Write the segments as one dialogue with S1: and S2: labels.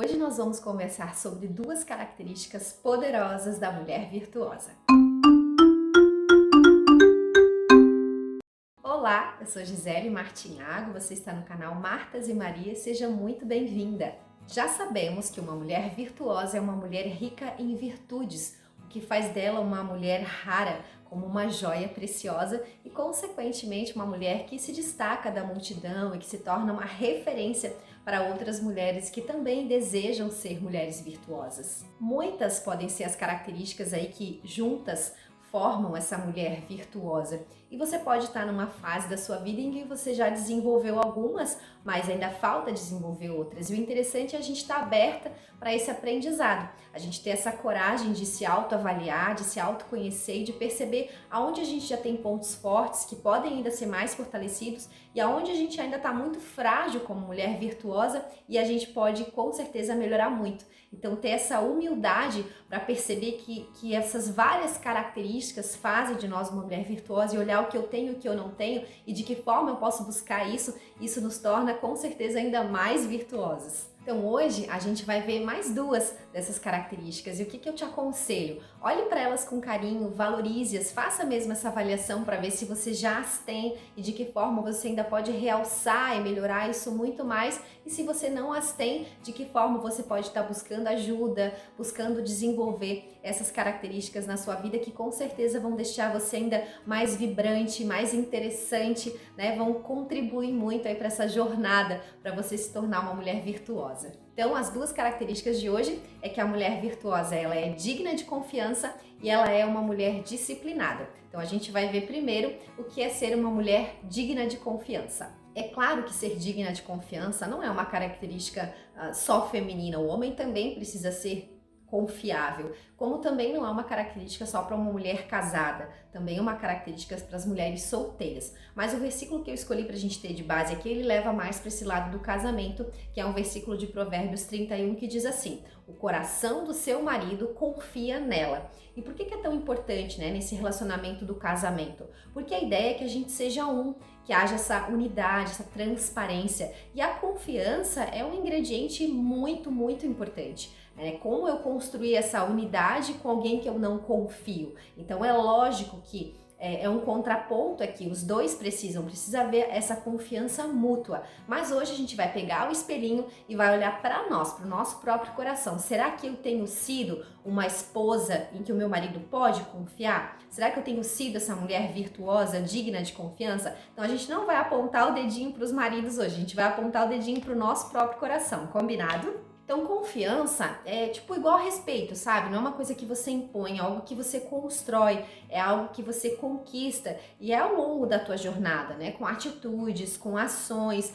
S1: hoje nós vamos conversar sobre duas características poderosas da mulher virtuosa. Olá, eu sou Gisele Martinhago, você está no canal Martas e Maria, seja muito bem-vinda. Já sabemos que uma mulher virtuosa é uma mulher rica em virtudes, o que faz dela uma mulher rara, como uma joia preciosa e, consequentemente, uma mulher que se destaca da multidão e que se torna uma referência para outras mulheres que também desejam ser mulheres virtuosas. Muitas podem ser as características aí que juntas formam essa mulher virtuosa. E você pode estar numa fase da sua vida em que você já desenvolveu algumas, mas ainda falta desenvolver outras. E o interessante é a gente estar aberta para esse aprendizado, a gente ter essa coragem de se autoavaliar, de se autoconhecer e de perceber aonde a gente já tem pontos fortes que podem ainda ser mais fortalecidos e aonde a gente ainda está muito frágil como mulher virtuosa e a gente pode com certeza melhorar muito. Então ter essa humildade para perceber que essas várias características fazem de nós uma mulher virtuosa e olhar o que eu tenho e o que eu não tenho e de que forma eu posso buscar isso nos torna com certeza ainda mais virtuosas. Então hoje a gente vai ver mais duas dessas características e o que eu te aconselho? Olhe para elas com carinho, valorize-as, faça mesmo essa avaliação para ver se você já as tem e de que forma você ainda pode realçar e melhorar isso muito mais e se você não as tem, de que forma você pode estar buscando ajuda, buscando desenvolver essas características na sua vida que com certeza vão deixar você ainda mais vibrante, mais interessante, né? Vão contribuir muito aí para essa jornada para você se tornar uma mulher virtuosa. Então, as duas características de hoje é que a mulher virtuosa ela é digna de confiança e ela é uma mulher disciplinada. Então, a gente vai ver primeiro o que é ser uma mulher digna de confiança. É claro que ser digna de confiança não é uma característica só feminina, o homem também precisa ser confiável, como também não é uma característica só para uma mulher casada, também é uma característica para as mulheres solteiras. Mas o versículo que eu escolhi para a gente ter de base aqui, ele leva mais para esse lado do casamento, que é um versículo de Provérbios 31 que diz assim: o coração do seu marido confia nela. E por que é tão importante, né, nesse relacionamento do casamento? Porque a ideia é que a gente seja um, que haja essa unidade, essa transparência. E a confiança é um ingrediente muito, muito importante. Como eu construir essa unidade com alguém que eu não confio? Então é lógico que é um contraponto aqui, os dois precisa haver essa confiança mútua. Mas hoje a gente vai pegar o espelhinho e vai olhar para nós, para o nosso próprio coração. Será que eu tenho sido uma esposa em que o meu marido pode confiar? Será que eu tenho sido essa mulher virtuosa, digna de confiança? Então a gente não vai apontar o dedinho para os maridos hoje, a gente vai apontar o dedinho para o nosso próprio coração, combinado? Então, confiança é tipo igual respeito, sabe? Não é uma coisa que você impõe, é algo que você constrói, é algo que você conquista e é ao longo da tua jornada, né? Com atitudes, com ações,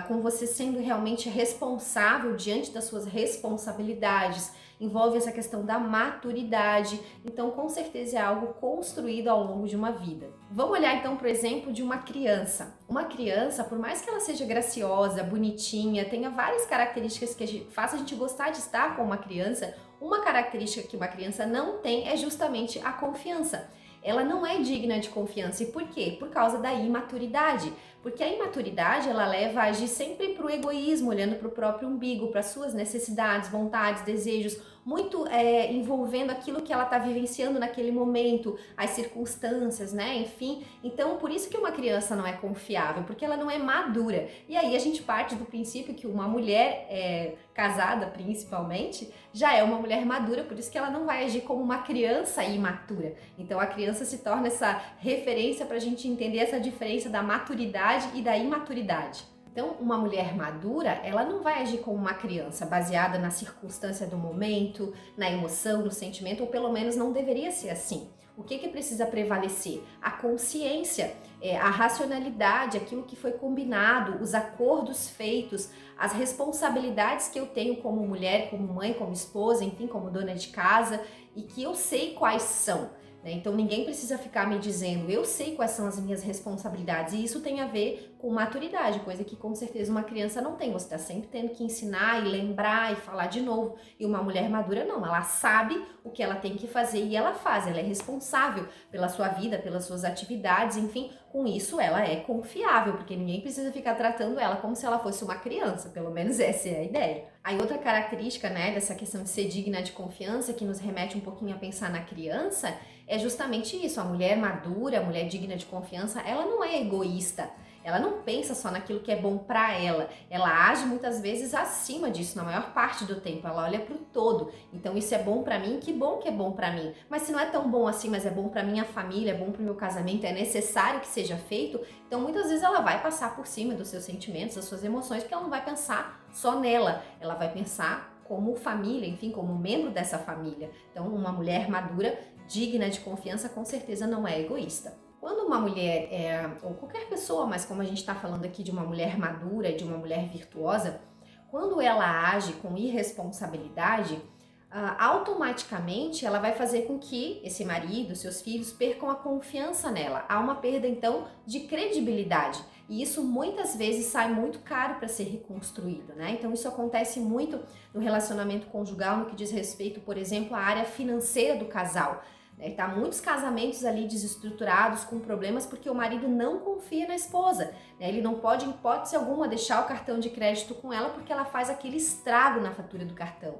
S1: com você sendo realmente responsável diante das suas responsabilidades. Envolve essa questão da maturidade, então com certeza é algo construído ao longo de uma vida. Vamos olhar então para o exemplo de uma criança. Uma criança, por mais que ela seja graciosa, bonitinha, tenha várias características que façam a gente gostar de estar com uma característica que uma criança não tem é justamente a confiança. Ela não é digna de confiança. E por quê? Por causa da imaturidade. Porque a imaturidade, ela leva a agir sempre para o egoísmo, olhando para o próprio umbigo, para suas necessidades, vontades, desejos, muito envolvendo aquilo que ela está vivenciando naquele momento, as circunstâncias, né? Enfim, então por isso que uma criança não é confiável, porque ela não é madura. E aí a gente parte do princípio que uma mulher casada, principalmente, já é uma mulher madura, por isso que ela não vai agir como uma criança imatura. Então a criança se torna essa referência para a gente entender essa diferença da maturidade e da imaturidade. Então, uma mulher madura, ela não vai agir como uma criança, baseada na circunstância do momento, na emoção, no sentimento, ou pelo menos não deveria ser assim. O que precisa prevalecer? A consciência, a racionalidade, aquilo que foi combinado, os acordos feitos, as responsabilidades que eu tenho como mulher, como mãe, como esposa, enfim, como dona de casa, e que eu sei quais são. Então ninguém precisa ficar me dizendo, eu sei quais são as minhas responsabilidades, e isso tem a ver com maturidade, coisa que com certeza uma criança não tem. Você está sempre tendo que ensinar e lembrar e falar de novo. E uma mulher madura não, ela sabe o que ela tem que fazer e ela faz, ela é responsável pela sua vida, pelas suas atividades, enfim, com isso ela é confiável, porque ninguém precisa ficar tratando ela como se ela fosse uma criança, pelo menos essa é a ideia. Aí outra característica, né, dessa questão de ser digna de confiança, que nos remete um pouquinho a pensar na criança, é justamente isso. A mulher madura, a mulher digna de confiança, ela não é egoísta. Ela não pensa só naquilo que é bom para ela. Ela age muitas vezes acima disso, na maior parte do tempo. Ela olha para o todo. Então isso é bom para mim, que é bom para mim. Mas se não é tão bom assim, mas é bom para minha família, é bom para o meu casamento, é necessário que seja feito, então muitas vezes ela vai passar por cima dos seus sentimentos, das suas emoções, porque ela não vai pensar só nela. Ela vai pensar como família, enfim, como membro dessa família. Então uma mulher madura, digna de confiança, com certeza não é egoísta. Quando uma mulher, ou qualquer pessoa, mas como a gente está falando aqui de uma mulher madura, de uma mulher virtuosa, quando ela age com irresponsabilidade, automaticamente ela vai fazer com que esse marido, seus filhos, percam a confiança nela. Há uma perda, então, de credibilidade. E isso muitas vezes sai muito caro para ser reconstruído, né? Então isso acontece muito no relacionamento conjugal, no que diz respeito, por exemplo, à área financeira do casal. Tá muitos casamentos ali desestruturados, com problemas, porque o marido não confia na esposa. Ele não pode, em hipótese alguma, deixar o cartão de crédito com ela porque ela faz aquele estrago na fatura do cartão.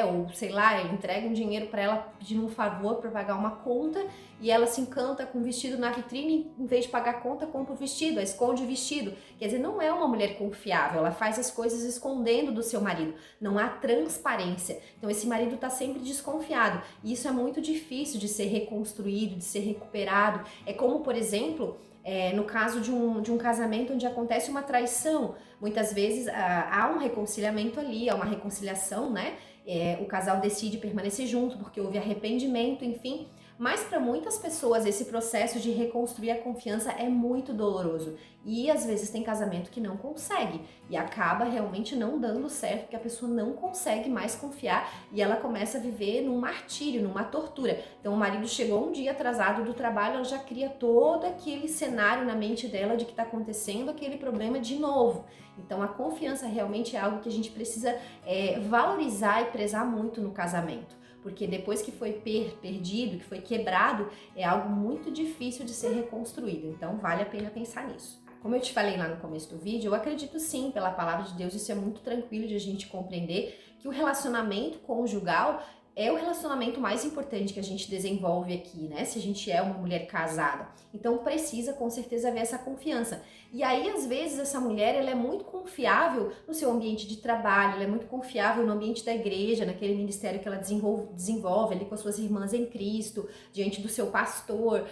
S1: Ou sei lá, ele entrega um dinheiro para ela pedindo um favor para pagar uma conta e ela se encanta com o vestido na vitrine, em vez de pagar a conta, compra o vestido, esconde o vestido. Quer dizer, não é uma mulher confiável, ela faz as coisas escondendo do seu marido, não há transparência. Então esse marido está sempre desconfiado e isso é muito difícil de ser reconstruído, de ser recuperado. É como, por exemplo, no caso de um casamento onde acontece uma traição, muitas vezes há um reconciliamento ali, há uma reconciliação, né? O casal decide permanecer junto porque houve arrependimento, enfim. Mas para muitas pessoas esse processo de reconstruir a confiança é muito doloroso e às vezes tem casamento que não consegue e acaba realmente não dando certo porque a pessoa não consegue mais confiar e ela começa a viver num martírio, numa tortura. Então o marido chegou um dia atrasado do trabalho, ela já cria todo aquele cenário na mente dela de que está acontecendo aquele problema de novo. Então a confiança realmente é algo que a gente precisa valorizar e prezar muito no casamento. Porque depois que foi perdido, que foi quebrado, é algo muito difícil de ser reconstruído. Então vale a pena pensar nisso. Como eu te falei lá no começo do vídeo, eu acredito sim, pela palavra de Deus, isso é muito tranquilo de a gente compreender que o relacionamento conjugal é o relacionamento mais importante que a gente desenvolve aqui, né? Se a gente é uma mulher casada. Então precisa com certeza haver essa confiança. E aí, às vezes, essa mulher, ela é muito confiável no seu ambiente de trabalho, ela é muito confiável no ambiente da igreja, naquele ministério que ela desenvolve ali com as suas irmãs em Cristo, diante do seu pastor,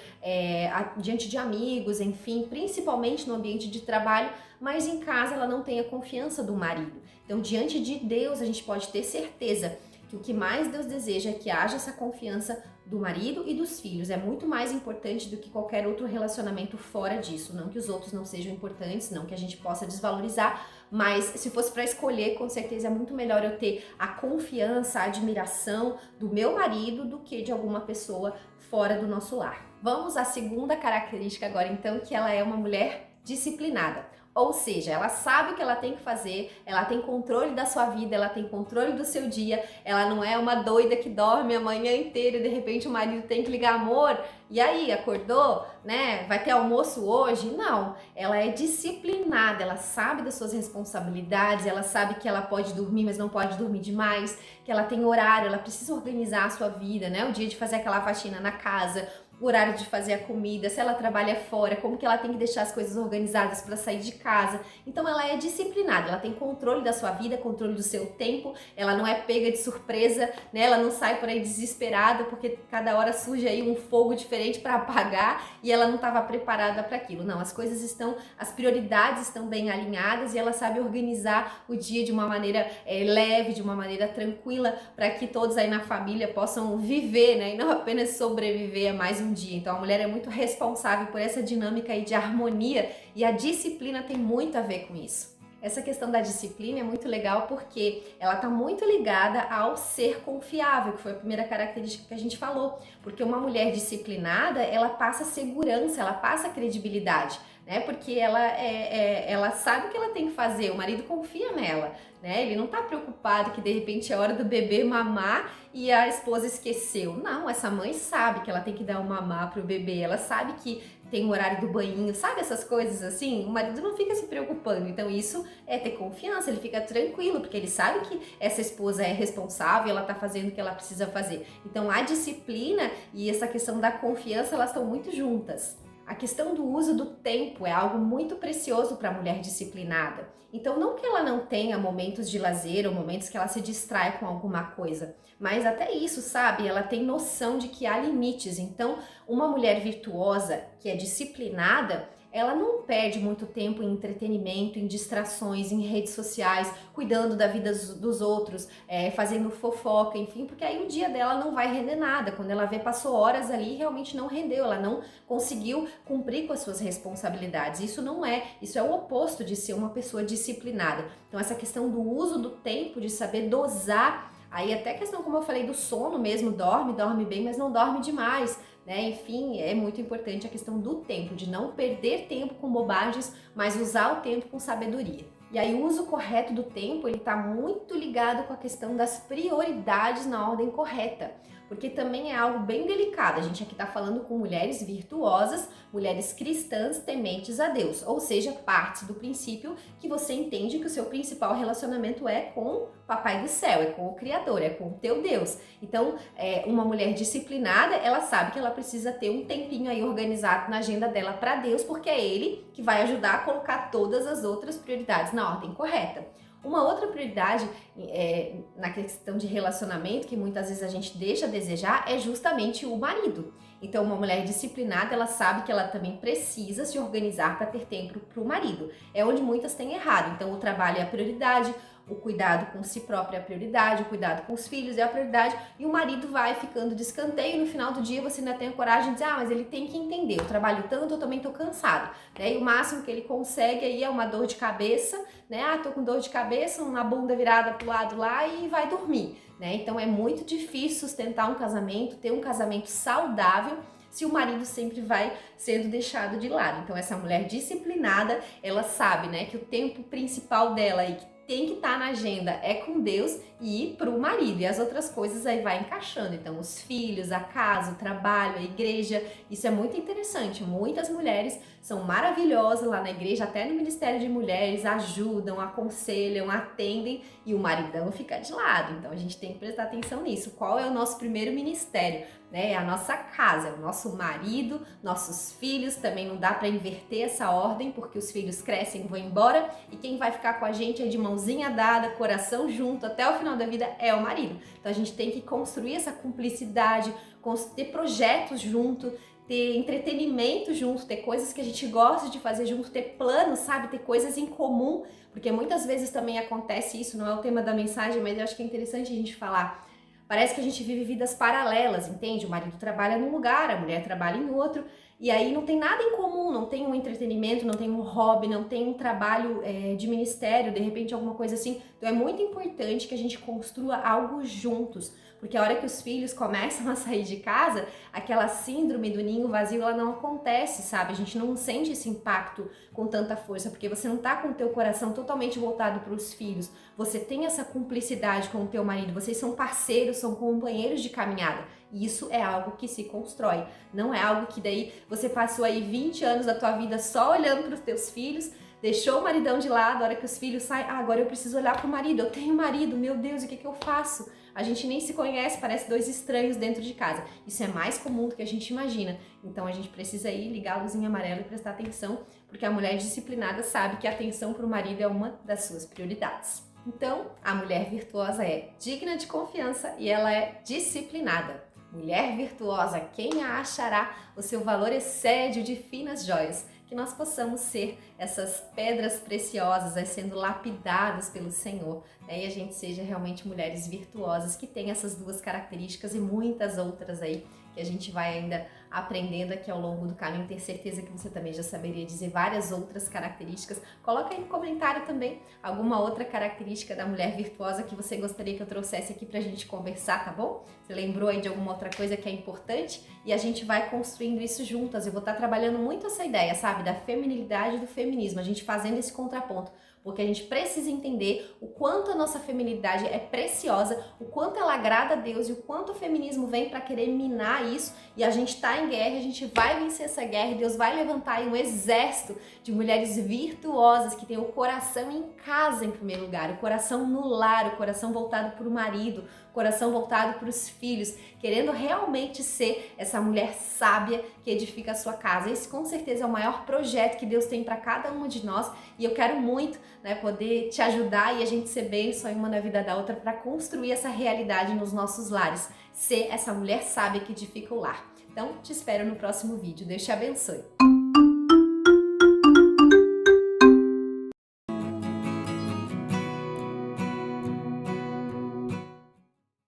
S1: diante de amigos, enfim, principalmente no ambiente de trabalho, mas em casa ela não tem a confiança do marido. Então, diante de Deus, a gente pode ter certeza que o que mais Deus deseja é que haja essa confiança do marido e dos filhos. É muito mais importante do que qualquer outro relacionamento fora disso. Não que os outros não sejam importantes, não que a gente possa desvalorizar, mas se fosse para escolher, com certeza é muito melhor eu ter a confiança, a admiração do meu marido do que de alguma pessoa fora do nosso lar. Vamos à segunda característica agora, então, que ela é uma mulher disciplinada. Ou seja, ela sabe o que ela tem que fazer, ela tem controle da sua vida, ela tem controle do seu dia, ela não é uma doida que dorme a manhã inteira e de repente o marido tem que ligar, amor, e aí, acordou, né? Vai ter almoço hoje? Não, ela é disciplinada, ela sabe das suas responsabilidades, ela sabe que ela pode dormir, mas não pode dormir demais, que ela tem horário, ela precisa organizar a sua vida, né? O dia de fazer aquela faxina na casa, o horário de fazer a comida, se ela trabalha fora, como que ela tem que deixar as coisas organizadas para sair de casa. Então ela é disciplinada, ela tem controle da sua vida, controle do seu tempo, ela não é pega de surpresa, né? Ela não sai por aí desesperada porque cada hora surge aí um fogo diferente para apagar e ela não estava preparada para aquilo. Não, as prioridades estão bem alinhadas e ela sabe organizar o dia de uma maneira leve, de uma maneira tranquila, para que todos aí na família possam viver, né? E não apenas sobreviver a mais um dia. Então a mulher é muito responsável por essa dinâmica aí de harmonia e a disciplina tem muito a ver com isso. Essa questão da disciplina é muito legal porque ela está muito ligada ao ser confiável, que foi a primeira característica que a gente falou. Porque uma mulher disciplinada, ela passa segurança, ela passa credibilidade, né? Porque ela sabe o que ela tem que fazer, o marido confia nela, né? Ele não está preocupado que de repente é hora do bebê mamar e a esposa esqueceu. Não, essa mãe sabe que ela tem que dar um mamar para o bebê, ela sabe que tem o horário do banhinho, sabe essas coisas assim? O marido não fica se preocupando. Então isso é ter confiança, ele fica tranquilo, porque ele sabe que essa esposa é responsável, ela tá fazendo o que ela precisa fazer. Então a disciplina e essa questão da confiança, elas estão muito juntas. A questão do uso do tempo é algo muito precioso para a mulher disciplinada. Então, não que ela não tenha momentos de lazer ou momentos que ela se distrai com alguma coisa, mas até isso, sabe? Ela tem noção de que há limites. Então, uma mulher virtuosa que é disciplinada, ela não perde muito tempo em entretenimento, em distrações, em redes sociais, cuidando da vida dos outros, fazendo fofoca, enfim, porque aí o dia dela não vai render nada. Quando ela vê, passou horas ali e realmente não rendeu, ela não conseguiu cumprir com as suas responsabilidades. Isso é o oposto de ser uma pessoa disciplinada. Então essa questão do uso do tempo, de saber dosar, aí até questão, como eu falei, do sono mesmo, dorme bem, mas não dorme demais, né? Enfim, é muito importante a questão do tempo, de não perder tempo com bobagens, mas usar o tempo com sabedoria. E aí o uso correto do tempo, ele está muito ligado com a questão das prioridades na ordem correta, porque também é algo bem delicado. A gente aqui está falando com mulheres virtuosas, mulheres cristãs tementes a Deus, ou seja, parte do princípio que você entende que o seu principal relacionamento é com o Papai do Céu, é com o Criador, é com o teu Deus. Então, uma mulher disciplinada, ela sabe que ela precisa ter um tempinho aí organizado na agenda dela para Deus, porque é Ele que vai ajudar a colocar todas as outras prioridades na ordem correta. Uma outra prioridade na questão de relacionamento, que muitas vezes a gente deixa a desejar, é justamente o marido. Então, uma mulher disciplinada, ela sabe que ela também precisa se organizar para ter tempo para o marido. É onde muitas têm errado. Então, o trabalho é a prioridade, o cuidado com si próprio é a prioridade, o cuidado com os filhos é a prioridade, e o marido vai ficando de escanteio, e no final do dia você ainda tem a coragem de dizer, mas ele tem que entender, eu trabalho tanto, eu também tô cansado, né? E o máximo que ele consegue aí é uma dor de cabeça, né? Tô com dor de cabeça, uma bunda virada pro lado lá e vai dormir, né? Então é muito difícil sustentar um casamento, ter um casamento saudável, se o marido sempre vai sendo deixado de lado. Então essa mulher disciplinada, ela sabe, né, que o tempo principal dela aí, que tem que estar na agenda, é com Deus e para o marido, e as outras coisas aí vai encaixando. Então os filhos, a casa, o trabalho, a igreja, isso é muito interessante. Muitas mulheres são maravilhosas lá na igreja, até no Ministério de Mulheres, ajudam, aconselham, atendem, e o maridão fica de lado. Então a gente tem que prestar atenção nisso. Qual é o nosso primeiro ministério? É a nossa casa, é o nosso marido, nossos filhos. Também não dá para inverter essa ordem, porque os filhos crescem e vão embora, e quem vai ficar com a gente é de mãozinha dada, coração junto, até o final da vida é o marido. Então a gente tem que construir essa cumplicidade, ter projetos junto, ter entretenimento junto, ter coisas que a gente gosta de fazer junto, ter planos, sabe? Ter coisas em comum, porque muitas vezes também acontece isso, não é o tema da mensagem, mas eu acho que é interessante a gente falar. Parece que a gente vive vidas paralelas, entende? O marido trabalha num lugar, a mulher trabalha em outro, e aí não tem nada em comum, não tem um entretenimento, não tem um hobby, não tem um trabalho de ministério, de repente alguma coisa assim. Então é muito importante que a gente construa algo juntos, porque a hora que os filhos começam a sair de casa, aquela síndrome do ninho vazio, ela não acontece, sabe? A gente não sente esse impacto com tanta força, porque você não tá com o teu coração totalmente voltado para os filhos. Você tem essa cumplicidade com o teu marido, vocês são parceiros, são companheiros de caminhada. E isso é algo que se constrói. Não é algo que daí você passou aí 20 anos da tua vida só olhando para os teus filhos, deixou o maridão de lado, a hora que os filhos saem, agora eu preciso olhar pro marido, eu tenho marido, meu Deus, o que eu faço? A gente nem se conhece, parece dois estranhos dentro de casa. Isso é mais comum do que a gente imagina. Então a gente precisa ir ligar a luzinha amarela e prestar atenção, porque a mulher disciplinada sabe que a atenção pro marido é uma das suas prioridades. Então, a mulher virtuosa é digna de confiança e ela é disciplinada. Mulher virtuosa, quem a achará? O seu valor excede o de finas joias. Que nós possamos ser essas pedras preciosas, sendo lapidadas pelo Senhor, né? E a gente seja realmente mulheres virtuosas que têm essas duas características e muitas outras aí que a gente vai ainda aprendendo aqui ao longo do caminho. Tenho certeza que você também já saberia dizer várias outras características. Coloca aí no comentário também alguma outra característica da mulher virtuosa que você gostaria que eu trouxesse aqui pra gente conversar, tá bom? Você lembrou aí de alguma outra coisa que é importante? E a gente vai construindo isso juntas. Eu vou estar trabalhando muito essa ideia, sabe? Da feminilidade e do feminismo, a gente fazendo esse contraponto. porque a gente precisa entender o quanto a nossa feminilidade é preciosa, o quanto ela agrada a Deus e o quanto o feminismo vem para querer minar isso, e a gente tá em guerra, a gente vai vencer essa guerra, e Deus vai levantar aí um exército de mulheres virtuosas que têm o coração em casa em primeiro lugar, o coração no lar, o coração voltado para o marido, o coração voltado para os filhos, querendo realmente ser essa mulher sábia que edifica a sua casa. Esse com certeza é o maior projeto que Deus tem para cada uma de nós, e eu quero muito, né, poder te ajudar e a gente ser bênção uma na vida da outra para construir essa realidade nos nossos lares, ser essa mulher sábia que edifica o lar. Então, te espero no próximo vídeo. Deus te abençoe.